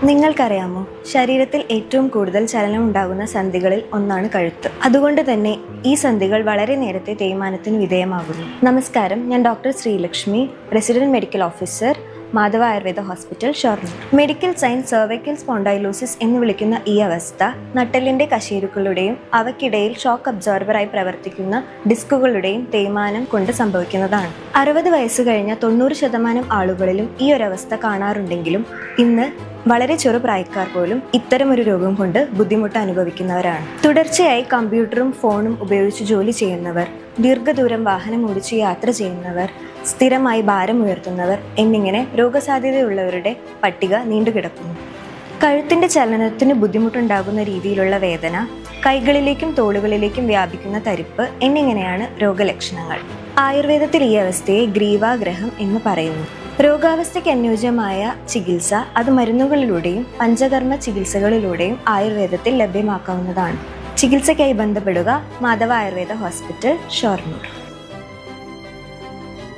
നിങ്ങൾക്കറിയാമോ, ശരീരത്തിൽ ഏറ്റവും കൂടുതൽ ചലനം ഉണ്ടാകുന്ന സന്ധികളിൽ ഒന്നാണ് കഴുത്ത്. അതുകൊണ്ട് തന്നെ ഈ സന്ധികൾ വളരെ നേരത്തെ തേയ്മാനത്തിന് വിധേയമാകുന്നു. നമസ്കാരം, ഞാൻ doctor Sreelakshmi, resident medical officer, Madhava Ayurveda hospital, Shoranur. Medical science cervical spondylosis എന്ന് വിളിക്കുന്ന ഈ അവസ്ഥ നട്ടെല്ലിന്റെ കശേരുക്കളുടെയും അവയ്ക്കിടയിൽ ഷോക്ക് അബ്സോർബറായി പ്രവർത്തിക്കുന്ന ഡിസ്കുകളുടെയും തേയ്മാനം കൊണ്ട് സംഭവിക്കുന്നതാണ്. 60 വയസ്സ് കഴിഞ്ഞ 90% ആളുകളിലും ഈ ഒരവസ്ഥ കാണാറുണ്ടെങ്കിലും ഇന്ന് വളരെ ചെറുപ്രായക്കാർ പോലും ഇത്തരമൊരു രോഗം കൊണ്ട് ബുദ്ധിമുട്ട് അനുഭവിക്കുന്നവരാണ്. തുടർച്ചയായി കമ്പ്യൂട്ടറും ഫോണും ഉപയോഗിച്ച് ജോലി ചെയ്യുന്നവർ, ദീർഘദൂരം വാഹനം ഓടിച്ച് യാത്ര ചെയ്യുന്നവർ, സ്ഥിരമായി ഭാരം ഉയർത്തുന്നവർ എന്നിങ്ങനെ രോഗസാധ്യതയുള്ളവരുടെ പട്ടിക നീണ്ടുകിടക്കുന്നു. കഴുത്തിന്റെ ചലനത്തിന് ബുദ്ധിമുട്ടുണ്ടാകുന്ന രീതിയിലുള്ള വേദന, കൈകളിലേക്കും തോളുകളിലേക്കും വ്യാപിക്കുന്ന തരിപ്പ് എന്നിങ്ങനെയാണ് രോഗലക്ഷണങ്ങൾ. ആയുർവേദത്തിൽ ഈ അവസ്ഥയെ ഗ്രീവാഗ്രഹം എന്ന് പറയുന്നു. രോഗാവസ്ഥയ്ക്ക് അനുയോജ്യമായ ചികിത്സ അത് മരുന്നുകളിലൂടെയും പഞ്ചകർമ്മ ചികിത്സകളിലൂടെയും ആയുർവേദത്തിൽ ലഭ്യമാക്കാവുന്നതാണ്. ചികിത്സയ്ക്കായി ബന്ധപ്പെടുക മാധവ ആയുർവേദ ഹോസ്പിറ്റൽ, ഷൊർണൂർ.